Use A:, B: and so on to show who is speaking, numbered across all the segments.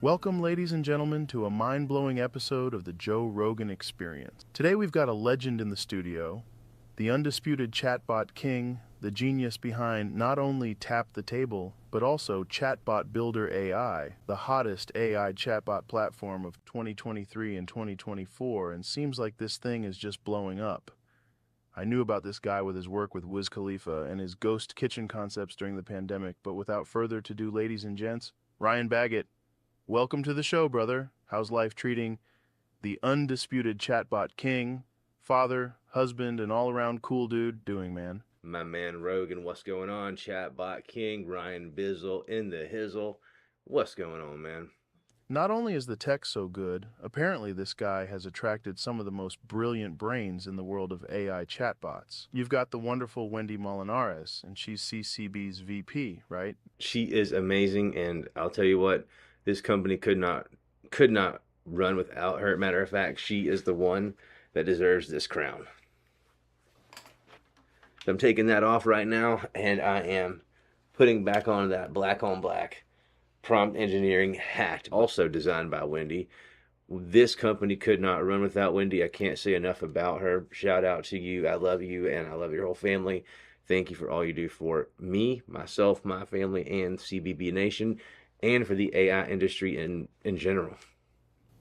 A: Welcome, ladies and gentlemen, to a mind-blowing episode of the Joe Rogan Experience. Today we've got a legend in the studio, the undisputed chatbot king, the genius behind not only Tap the Table, but also Chatbot Builder AI, the hottest AI chatbot platform of 2023 and 2024, and seems like this thing is just blowing up. I knew about this guy with his work with Wiz Khalifa and his ghost kitchen concepts during the pandemic, but without further ado, ladies and gents, Ryan Baggott. Welcome to the show, brother. How's life treating the undisputed chatbot king, father, husband, and all-around cool dude doing, man?
B: My man Rogan, what's going on? Chatbot King, Ryan Bizzle in the hizzle. What's going on, man?
A: Not only is the tech so good, apparently this guy has attracted some of the most brilliant brains in the world of AI chatbots. You've got the wonderful Wendy Molinares, and she's CCB's VP, right?
B: She is amazing, and I'll tell you what, this company could not run without her. Matter of fact, she is the one that deserves this crown. So I'm taking that off right now, and I am putting back on that black on black prompt engineering hat, also designed by Wendy. This company could not run without Wendy. I can't say enough about her. Shout out to you. I love you, and I love your whole family. Thank you for all you do for me, myself, my family, and CBB Nation, and for the AI industry in general.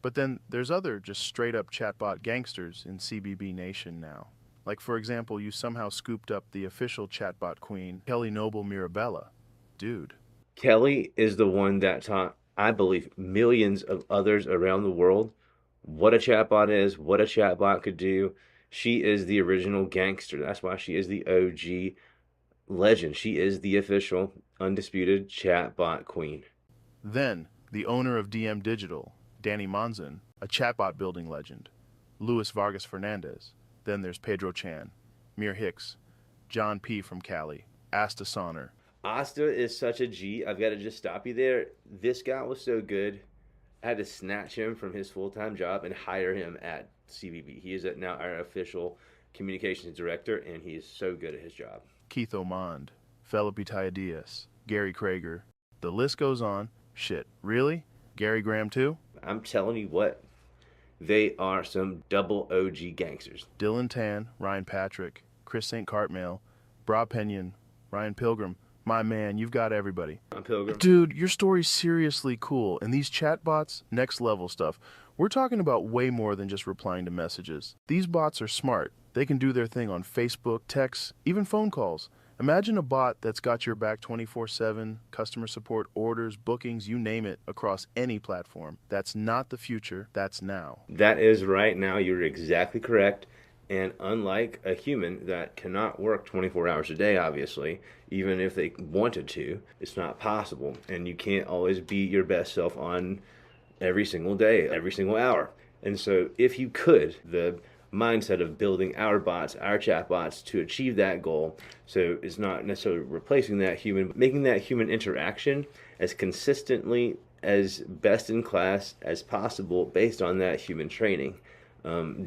A: But then there's other just straight-up chatbot gangsters in CBB Nation now. Like, for example, you somehow scooped up the official chatbot queen, Kelly Noble Mirabella. Dude.
B: Kelly is the one that taught, I believe, millions of others around the world what a chatbot is, what a chatbot could do. She is the original gangster. That's why she is the OG legend. She is the official, undisputed chatbot queen.
A: Then, the owner of DM Digital, Danny Monzon, a chatbot building legend, Luis Vargas Fernandez. Then there's Pedro Chan, Mir Hicks, John P. from Cali, Asta Sonner.
B: Asta is such a G. I've got to just stop you there. This guy was so good. I had to snatch him from his full-time job and hire him at CBB. He is now our official communications director, and he is so good at his job.
A: Keith Omand, Felipe Diaz, Gary Krager. The list goes on. Shit, really? Gary Graham too?
B: I'm telling you what, they are some double OG gangsters.
A: Dylan Tan, Ryan Patrick, Chris St. Cartmail, Bra Penyon, Ryan Pilgrim. My man, you've got everybody.
B: I'm Pilgrim.
A: Dude, your story's seriously cool, and these chatbots, next level stuff. We're talking about way more than just replying to messages. These bots are smart. They can do their thing on Facebook, texts, even phone calls. Imagine a bot that's got your back 24/7, customer support, orders, bookings, you name it, across any platform. That's not the future, that's now.
B: That is right now. You're exactly correct. And unlike a human that cannot work 24 hours a day, obviously, even if they wanted to, it's not possible. And you can't always be your best self on every single day, every single hour. And so if you could, the mindset of building our bots, our chatbots to achieve that goal, so it's not necessarily replacing that human, but making that human interaction as consistently as best in class as possible based on that human training.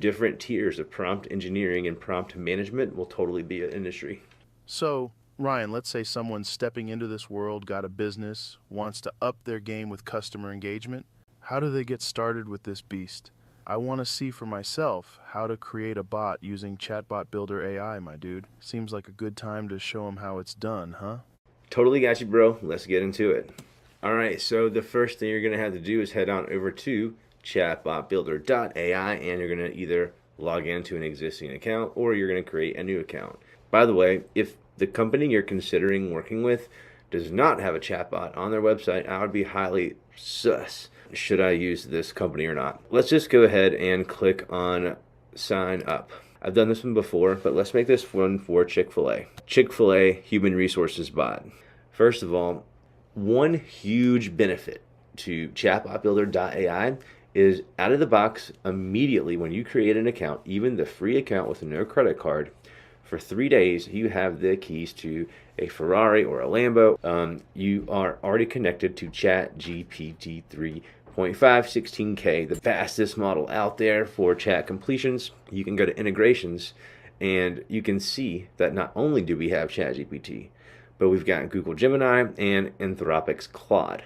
B: Different tiers of prompt engineering and prompt management will totally be an industry.
A: So, Ryan, let's say someone's stepping into this world, got a business, wants to up their game with customer engagement. How do they get started with this beast? I want to see for myself how to create a bot using Chatbot Builder AI, my dude. Seems like a good time to show them how it's done, huh?
B: Totally got you, bro. Let's get into it. All right, so the first thing you're going to have to do is head on over to chatbotbuilder.ai, and you're going to either log into an existing account or you're going to create a new account. By the way, if the company you're considering working with does not have a chatbot on their website, I would be highly sus. Should I use this company or not? Let's just go ahead and click on sign up. I've done this one before, but let's make this one for Chick-fil-A. Chick-fil-A Human Resources Bot. First of all, one huge benefit to chatbotbuilder.ai is out of the box immediately when you create an account, even the free account with no credit card, for 3 days you have the keys to a Ferrari or a Lambo. You are already connected to ChatGPT 3.5 16K, the fastest model out there for chat completions. You can go to integrations and you can see that not only do we have ChatGPT, but we've got Google Gemini and Anthropic's Claude.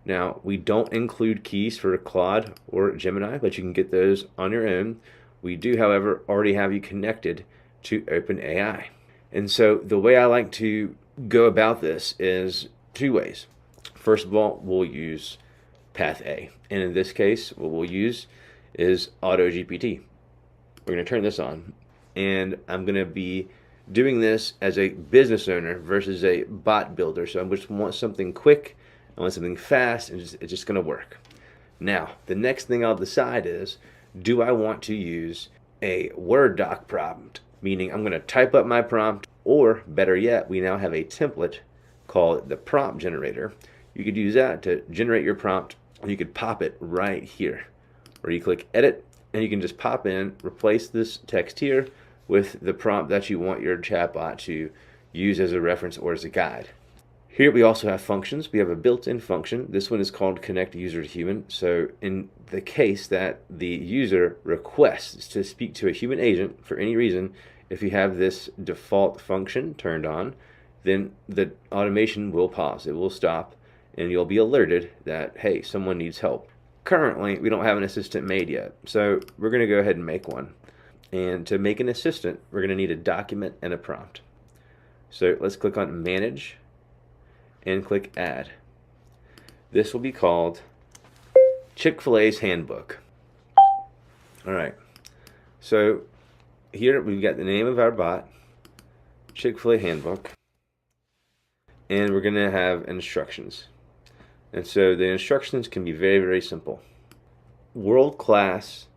B: Now, we don't include keys for Claude or Gemini, but you can get those on your own. We do, however, already have you connected to OpenAI. And so the way I like to go about this is two ways. First of all, we'll use path A. And in this case, what we'll use is AutoGPT. We're going to turn this on. And I'm going to be doing this as a business owner versus a bot builder. So I just want something quick. I want something fast, and it's just going to work. Now, the next thing I'll decide is, do I want to use a Word doc prompt? Meaning I'm going to type up my prompt, or better yet, we now have a template called the prompt generator. You could use that to generate your prompt, and you could pop it right here. Or you click edit, and you can just pop in, replace this text here with the prompt that you want your chatbot to use as a reference or as a guide. Here we also have functions. We have a built-in function. This one is called connect user to human. So in the case that the user requests to speak to a human agent for any reason, if you have this default function turned on, then the automation will pause. It will stop, and you'll be alerted that, hey, someone needs help. Currently, we don't have an assistant made yet, so we're going to go ahead and make one. And to make an assistant, we're going to need a document and a prompt. So let's click on Manage and click Add. This will be called Chick-fil-A's Handbook. All right, so here we've got the name of our bot, Chick-fil-A Handbook, and we're going to have instructions. And so the instructions can be very, very simple. World-class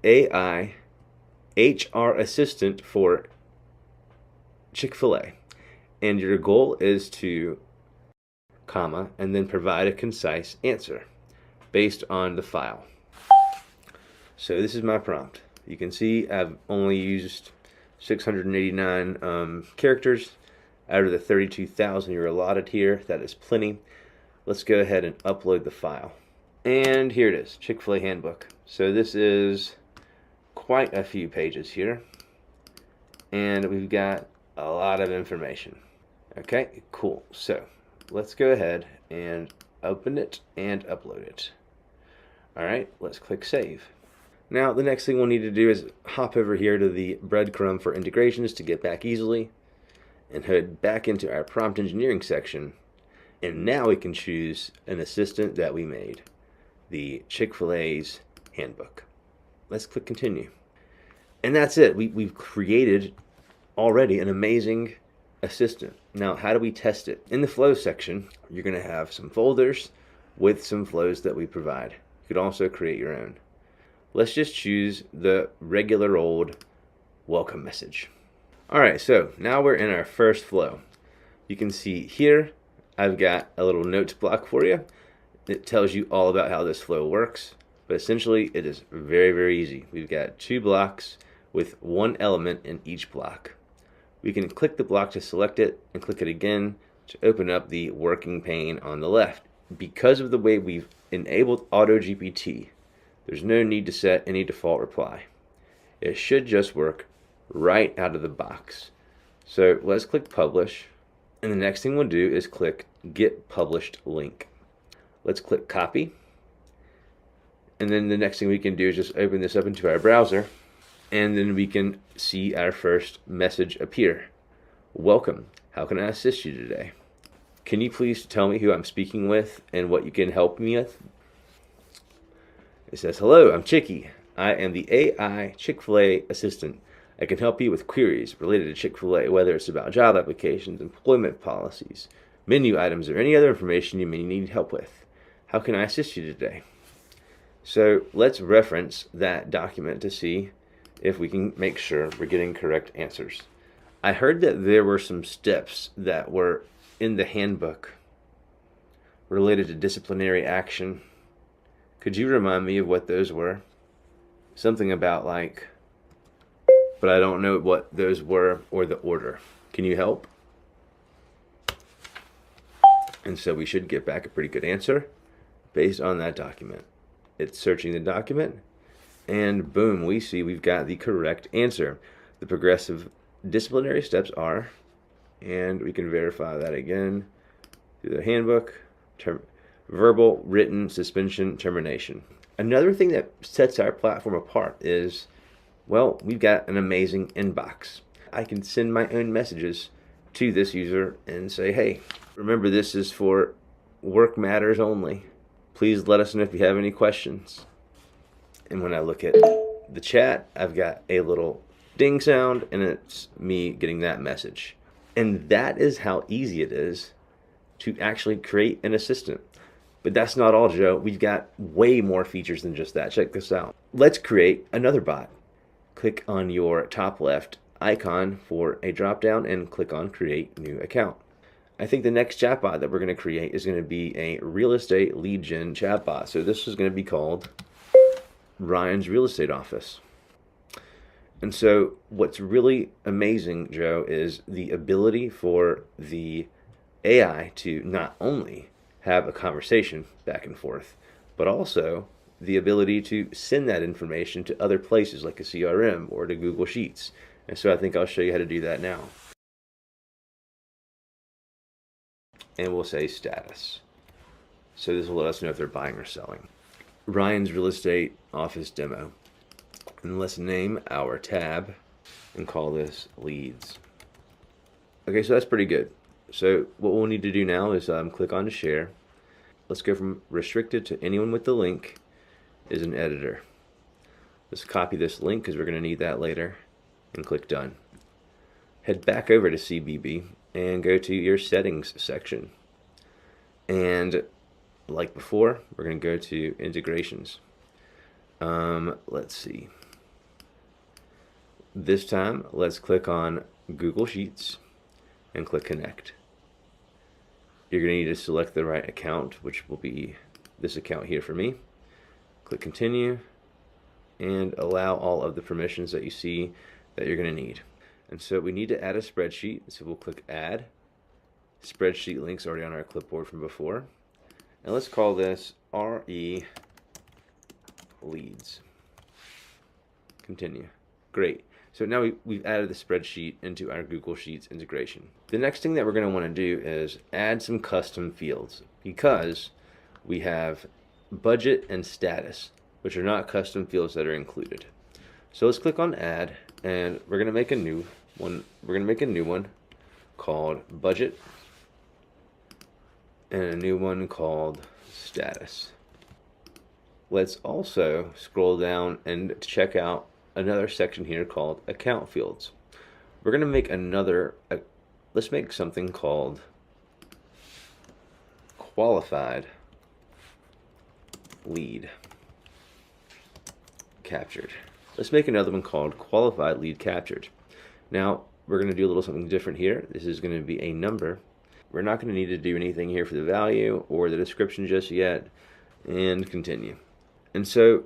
B: AI HR assistant for Chick-fil-A. And your goal is to, comma, and then provide a concise answer based on the file. So this is my prompt. You can see I've only used 689 characters out of the 32,000 you're allotted here. That is plenty. Let's go ahead and upload the file. And here it is, Chick-fil-A Handbook. So this is quite a few pages here. And we've got a lot of information. Okay, cool. So let's go ahead and open it and upload it. All right, let's click Save. Now, the next thing we'll need to do is hop over here to the breadcrumb for integrations to get back easily and head back into our prompt engineering section. And now we can choose an assistant that we made, the Chick-fil-A's Handbook. Let's click Continue. And that's it. We've created already an amazing assistant. Now, how do we test it? In the flow section, you're going to have some folders with some flows that we provide. You could also create your own. Let's just choose the regular old welcome message. All right, so now we're in our first flow. You can see here, I've got a little notes block for you. It tells you all about how this flow works, but essentially it is very, very easy. We've got 2 blocks with 1 element in each block. We can click the block to select it and click it again to open up the working pane on the left. Because of the way we've enabled AutoGPT, there's no need to set any default reply. It should just work right out of the box. So let's click Publish. And the next thing we'll do is click Get Published Link. Let's click Copy. And then the next thing we can do is just open this up into our browser. And then we can see our first message appear. Welcome. How can I assist you today? Can you please tell me who I'm speaking with and what you can help me with? It says, hello, I'm Chicky. I am the AI Chick-fil-A assistant. I can help you with queries related to Chick-fil-A, whether it's about job applications, employment policies, menu items, or any other information you may need help with. How can I assist you today? So let's reference that document to see if we can make sure we're getting correct answers. I heard that there were some steps that were in the handbook related to disciplinary action. Could you remind me of what those were? Something about like, but I don't know what those were or the order. Can you help? And so we should get back a pretty good answer based on that document. It's searching the document, and boom, we see we've got the correct answer. The progressive disciplinary steps are, and we can verify that again through the handbook. verbal, written, suspension, termination. Another thing that sets our platform apart is, well, we've got an amazing inbox. I can send my own messages to this user and say, hey, remember, this is for work matters only. Please let us know if you have any questions. And when I look at the chat, I've got a little ding sound, and it's me getting that message. And that is how easy it is to actually create an assistant. But that's not all, Joe. We've got way more features than just that. Check this out. Let's create another bot. Click on your top left icon for a drop-down and click on Create New Account. I think the next chatbot that we're going to create is going to be a real estate lead gen chatbot. So this is going to be called Ryan's Real Estate Office. And so what's really amazing, Joe, is the ability for the AI to not only have a conversation back and forth, but also the ability to send that information to other places like a CRM or to Google Sheets. And so I think I'll show you how to do that now. And we'll say status. So this will let us know if they're buying or selling. Ryan's Real Estate Office Demo. And let's name our tab and call this leads. Okay, so that's pretty good. So what we'll need to do now is click on to share. Let's go from restricted to anyone with the link is an editor. Let's copy this link because we're going to need that later and click done. Head back over to CBB and go to your settings section. And like before, we're going to go to integrations. Let's see. This time, let's click on Google Sheets and click connect. You're going to need to select the right account, which will be this account here for me. Click continue and allow all of the permissions that you see that you're going to need. And so we need to add a spreadsheet. So we'll click add. Spreadsheet link's already on our clipboard from before. And let's call this RE leads. Continue. Great. So now we've added the spreadsheet into our Google Sheets integration. The next thing that we're going to want to do is add some custom fields, because we have budget and status, which are not custom fields that are included. So let's click on add, and we're going to make a new one. We're going to make a new one called budget and a new one called status. Let's also scroll down and check out another section here called account fields. We're going to make let's make something called qualified lead captured. Let's make another one called qualified lead captured. Now we're going to do a little something different here. This is going to be a number. We're not going to need to do anything here for the value or the description just yet, and continue. And so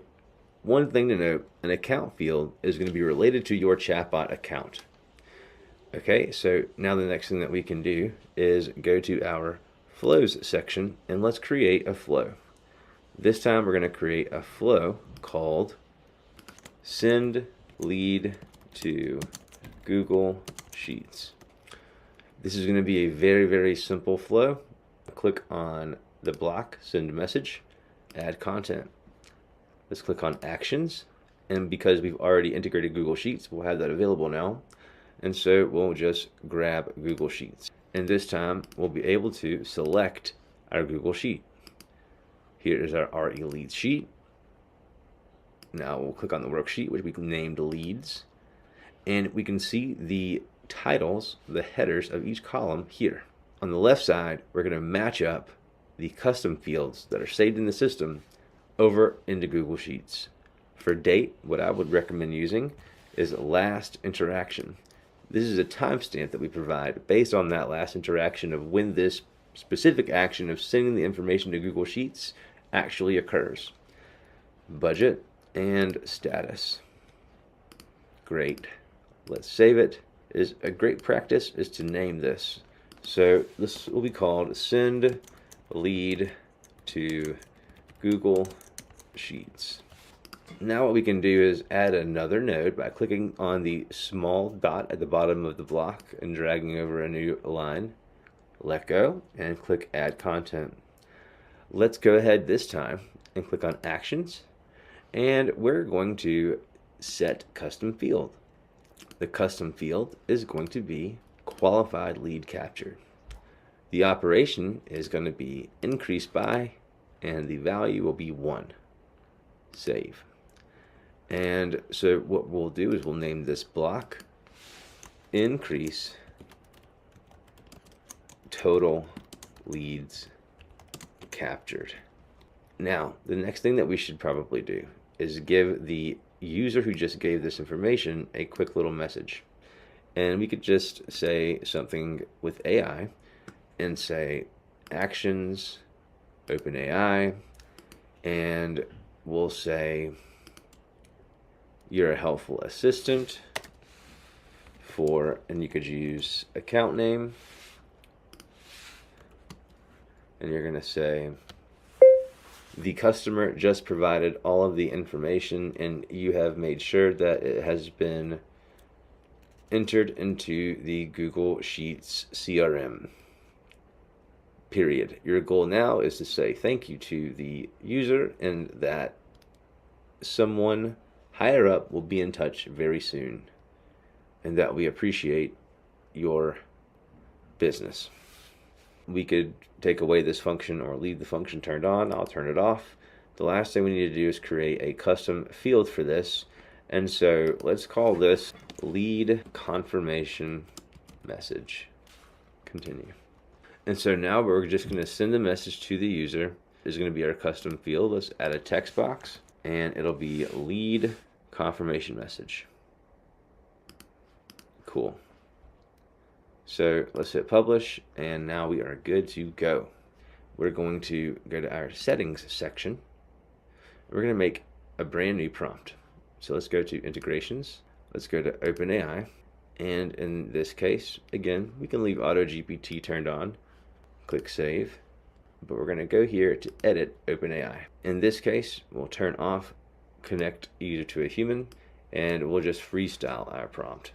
B: one thing to note, an account field is going to be related to your chatbot account. Okay, so now the next thing that we can do is go to our flows section and let's create a flow. This time we're going to create a flow called send lead to Google Sheets. This is going to be a very, very simple flow. Click on the block, send message, add content. Let's click on actions, and because we've already integrated Google Sheets, we'll have that available now. And so we'll just grab Google Sheets. And this time we'll be able to select our Google Sheet. Here is our RE leads sheet. Now we'll click on the worksheet, which we named leads. And we can see the titles, the headers of each column here. On the left side, we're going to match up the custom fields that are saved in the system over into Google Sheets. For date, what I would recommend using is last interaction. This is a timestamp that we provide based on that last interaction of when this specific action of sending the information to Google Sheets actually occurs. Budget and status. Great. Let's save it. Is a great practice is to name this. So this will be called send lead to Google Sheets. Now what we can do is add another node by clicking on the small dot at the bottom of the block and dragging over a new line. Let go and click add content. Let's go ahead this time and click on Actions, and we're going to set custom field. The custom field is going to be qualified lead captured. The operation is going to be increased by, and the value will be 1. Save. And so what we'll do is we'll name this block increase total leads captured. Now, the next thing that we should probably do is give the user who just gave this information a quick little message. And we could just say something with AI and say actions, OpenAI, and we'll say you're a helpful assistant for, and you could use account name, and you're going to say the customer just provided all of the information and you have made sure that it has been entered into the Google Sheets CRM. Period. Your goal now is to say thank you to the user and that someone higher up will be in touch very soon and that we appreciate your business. We could take away this function or leave the function turned on. I'll turn it off. The last thing we need to do is create a custom field for this. And so let's call this lead confirmation message. Continue. And so now we're just going to send the message to the user. This is going to be our custom field. Let's add a text box and it'll be lead confirmation message. Cool. So let's hit publish, and now we are good to go. We're going to go to our settings section. We're going to make a brand new prompt. So let's go to integrations. Let's go to OpenAI. And in this case, again, we can leave AutoGPT turned on. Click save. But we're going to go here to edit OpenAI. In this case, we'll turn off connect user to a human, and we'll just freestyle our prompt.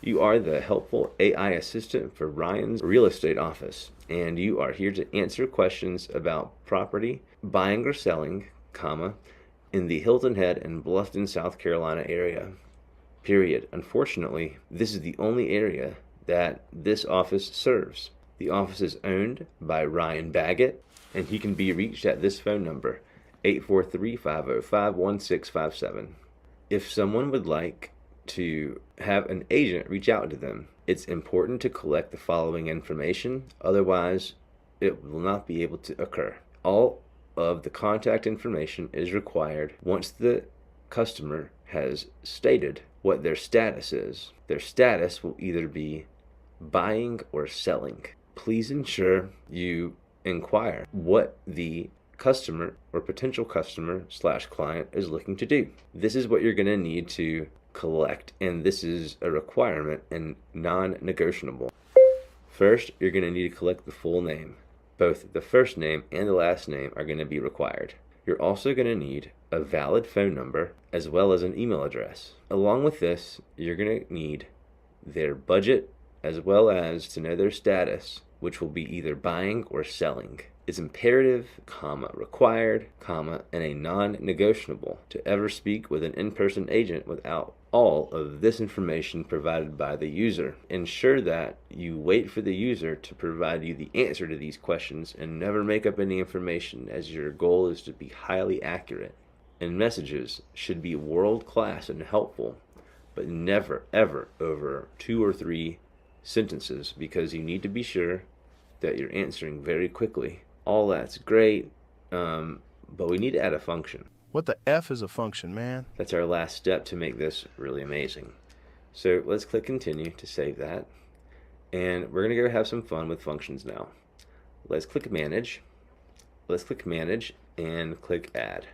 B: You are the helpful AI assistant for Ryan's real estate office, and you are here to answer questions about property, buying or selling, in the Hilton Head and Bluffton, South Carolina area. Period. Unfortunately, this is the only area that this office serves. The office is owned by Ryan Baggott, and he can be reached at this phone number, 843-505-1657. If someone would like to have an agent reach out to them, it's important to collect the following information, otherwise it will not be able to occur. All of the contact information is required once the customer has stated what their status is. Their status will either be buying or selling. Please ensure you inquire what the customer or potential customer / client is looking to do. This is what you're going to need to collect, and this is a requirement and non-negotiable. First, you're going to need to collect the full name. Both the first name and the last name are going to be required. You're also going to need a valid phone number as well as an email address. Along with this, you're going to need their budget as well as to know their status, which will be either buying or selling. It's imperative, required, and a non-negotiable to ever speak with an in-person agent without all of this information provided by the user. Ensure that you wait for the user to provide you the answer to these questions and never make up any information, as your goal is to be highly accurate. And messages should be world-class and helpful, but never, ever over 2 or 3 sentences, because you need to be sure that you're answering very quickly. All that's great, but we need to add a function.
A: What the F is a function, man?
B: That's our last step to make this really amazing. So let's click continue to save that. And we're going to go have some fun with functions now. Let's click manage. Let's click manage and click add.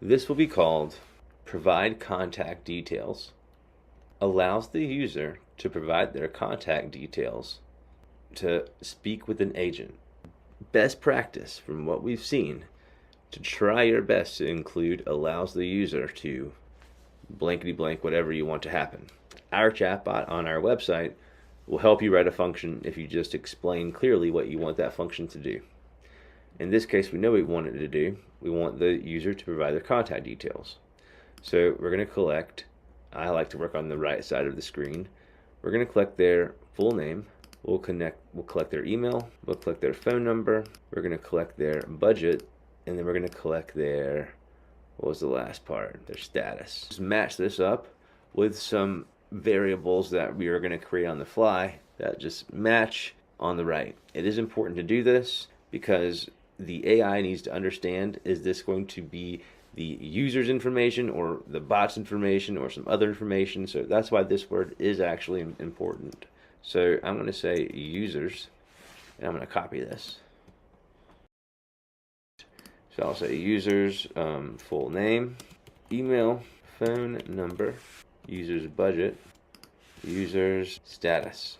B: This will be called provide contact details. Allows the user to provide their contact details to speak with an agent. Best practice from what we've seen to try your best to include allows the user to blankety blank whatever you want to happen. Our chatbot on our website will help you write a function if you just explain clearly what you want that function to do. In this case, we know what we want it to do. We want the user to provide their contact details. So we're going to collect, I like to work on the right side of the screen. We're going to collect their full name. We'll collect their email. We'll collect their phone number. We're going to collect their budget. And then we're going to collect their, what was the last part? Their status. Just match this up with some variables that we are going to create on the fly that just match on the right. It is important to do this because the AI needs to understand, is this going to be the user's information or the bot's information or some other information? So that's why this word is actually important. So I'm going to say users, and I'm going to copy this. So I'll say users, full name, email, phone number, user's budget, user's status.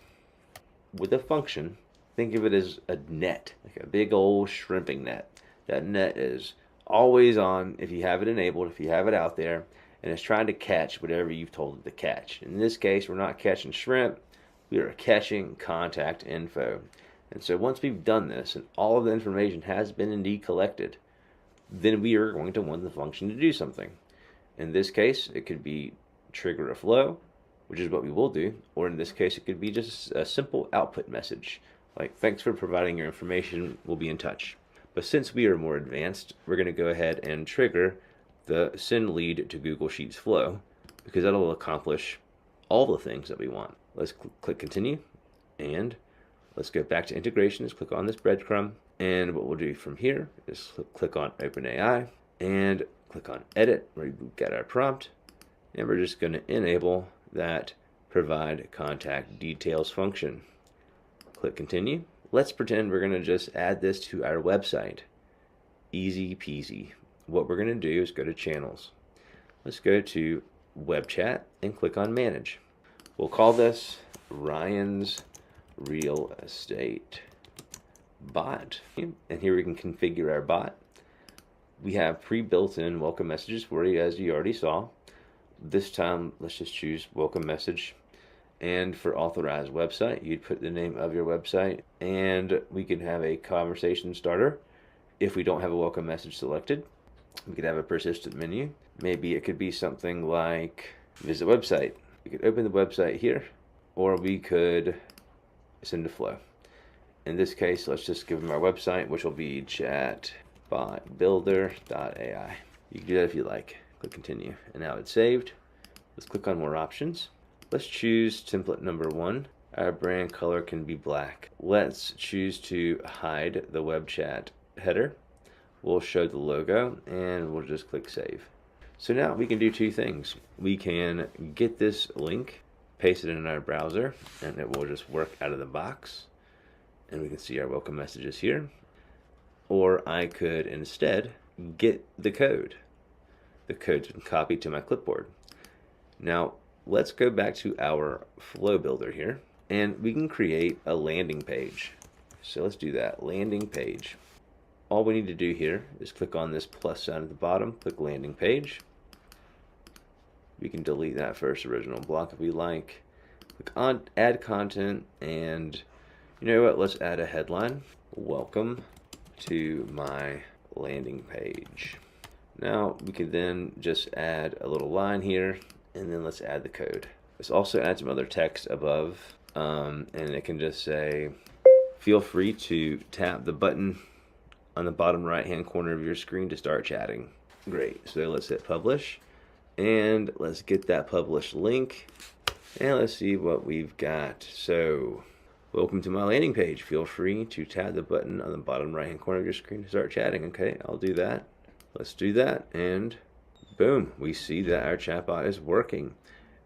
B: With a function, think of it as a net, like a big old shrimping net. That net is always on if you have it enabled, if you have it out there, and it's trying to catch whatever you've told it to catch. In this case, we're not catching shrimp, we are catching contact info. And so once we've done this and all of the information has been indeed collected, then we are going to want the function to do something. In this case, it could be trigger a flow, which is what we will do, or in this case, it could be just a simple output message, like thanks for providing your information, we'll be in touch. But since we are more advanced, we're going to go ahead and trigger the send lead to Google Sheets flow, because that'll accomplish all the things that we want. Let's click continue, and let's go back to integrations, click on this breadcrumb, and what we'll do from here is click on OpenAI and click on edit where we get our prompt, and we're just going to enable that provide contact details function. Click continue. Let's pretend we're going to just add this to our website. Easy peasy. What we're going to do is go to channels. Let's go to web chat and click on manage. We'll call this Ryan's Real Estate Bot. And here we can configure our bot. We have pre-built in welcome messages for you, as you already saw. This time, let's just choose welcome message. And for authorized website, you'd put the name of your website, and we can have a conversation starter. If we don't have a welcome message selected, we could have a persistent menu. Maybe it could be something like visit website. We could open the website here, or we could send a flow. In this case, let's just give them our website, which will be chatbotbuilder.ai. You can do that if you like. Click continue, and now it's saved. Let's click on more options. Let's choose template number 1. Our brand color can be black. Let's choose to hide the web chat header. We'll show the logo, and we'll just click save. So now we can do two things. We can get this link, paste it in our browser, and it will just work out of the box. And we can see our welcome messages here. Or I could instead get the code. The code's been copied to my clipboard. Now, let's go back to our flow builder here, and we can create a landing page. So let's do that, landing page. All we need to do here is click on this plus sign at the bottom, click landing page. We can delete that first original block if we like. Click on add content, and you know what, let's add a headline. Welcome to my landing page. Now we can then just add a little line here, and then let's add the code. Let's also add some other text above, and it can just say, feel free to tap the button on the bottom right hand corner of your screen to start chatting. Great, so let's hit publish, and let's get that published link, and let's see what we've got. So, welcome to my landing page. Feel free to tap the button on the bottom right hand corner of your screen to start chatting. Okay, I'll do that. Let's do that, and boom, we see that our chatbot is working.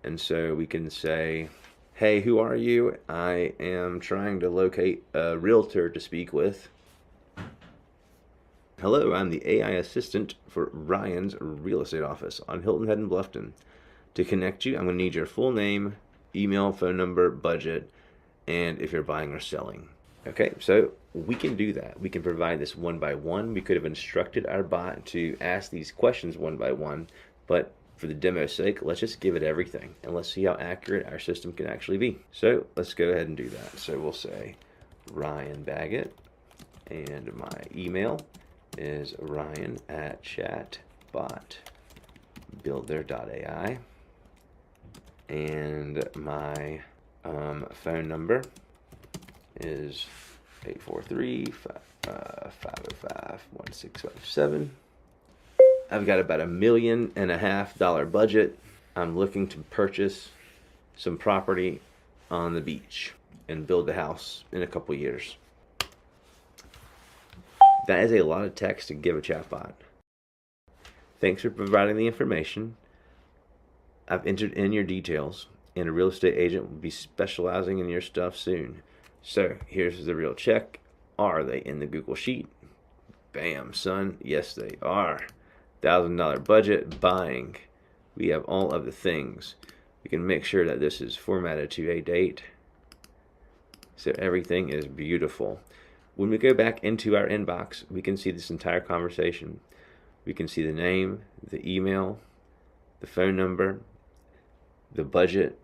B: And so we can say, hey, who are you? I am trying to locate a realtor to speak with. Hello, I'm the AI assistant for Ryan's real estate office on Hilton Head in Bluffton. To connect you, I'm going to need your full name, email, phone number, budget, and if you're buying or selling. Okay, so we can do that. We can provide this one by one. We could have instructed our bot to ask these questions one by one, but for the demo's sake, let's just give it everything, and let's see how accurate our system can actually be. So let's go ahead and do that. So we'll say Ryan Baggott, And my email is ryan@chatbotbuilder.ai. And my phone number is 843-505-1657. I've got about $1.5 million budget. I'm looking to purchase some property on the beach and build a house in a couple years. That is a lot of text to give a chatbot. Thanks for providing the information. I've entered in your details, and a real estate agent will be specializing in your stuff soon. So here's the real check. Are they in the Google Sheet? Bam, son. Yes, they are. $1,000 budget, buying. We have all of the things. We can make sure that this is formatted to a date. So everything is beautiful. When we go back into our inbox, we can see this entire conversation. We can see the name, the email, the phone number, the budget,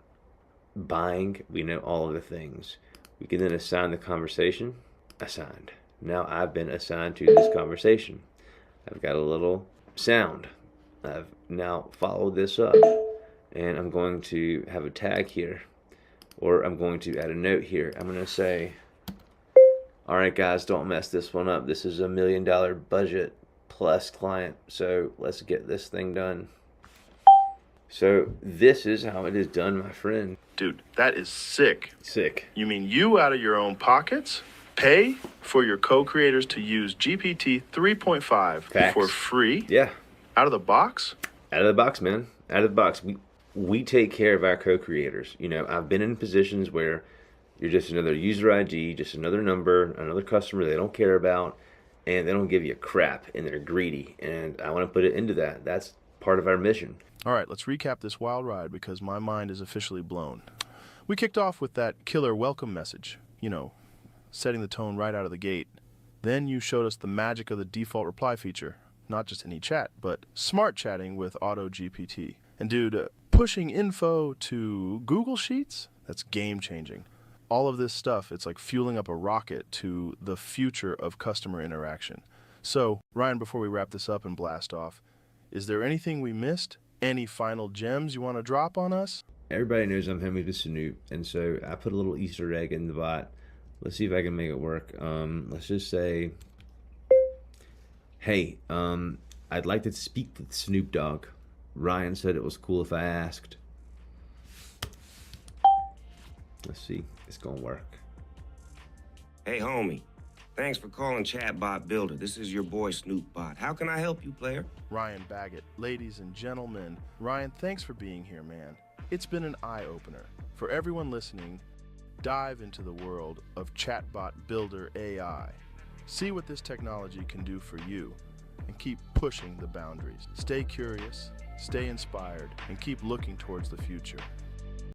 B: buying. We know all of the things. We can then assign the conversation. Assigned. Now I've been assigned to this conversation. I've got a little sound. I've now followed this up, and I'm going to have a tag here, or I'm going to add a note here. I'm going to say, all right, guys, don't mess this one up. This is $1 million budget plus client, so let's get this thing done. So this is how it is done, my friend.
A: Dude, that is sick.
B: Sick.
A: You mean you, out of your own pockets, pay for your co-creators to use GPT 3.5
B: Facts.
A: for free?
B: Yeah.
A: Out of the box?
B: Out of the box, man. Out of the box. We take care of our co-creators. You know, I've been in positions where you're just another user ID, just another number, another customer they don't care about, and they don't give you crap, and they're greedy. And I want to put it into that. That's part of our mission.
A: All right, let's recap this wild ride because my mind is officially blown. We kicked off with that killer welcome message, you know, setting the tone right out of the gate. Then you showed us the magic of the default reply feature, not just any chat, but smart chatting with Auto GPT. And dude, pushing info to Google Sheets, that's game-changing. All of this stuff, it's like fueling up a rocket to the future of customer interaction. So, Ryan, before we wrap this up and blast off, is there anything we missed? Any final gems you want to drop on us?
B: Everybody knows I'm Hemi the Snoop, and so I put a little Easter egg in the bot. Let's see if I can make it work. Let's just say, hey, I'd like to speak with Snoop Dogg. Ryan said it was cool if I asked. Let's see, it's gonna work.
C: Hey, homie. Thanks for calling Chatbot Builder. This is your boy Snoopbot. How can I help you, player?
A: Ryan Baggott, ladies and gentlemen. Ryan, thanks for being here, man. It's been an eye-opener. For everyone listening, dive into the world of Chatbot Builder AI. See what this technology can do for you, and keep pushing the boundaries. Stay curious, stay inspired, and keep looking towards the future.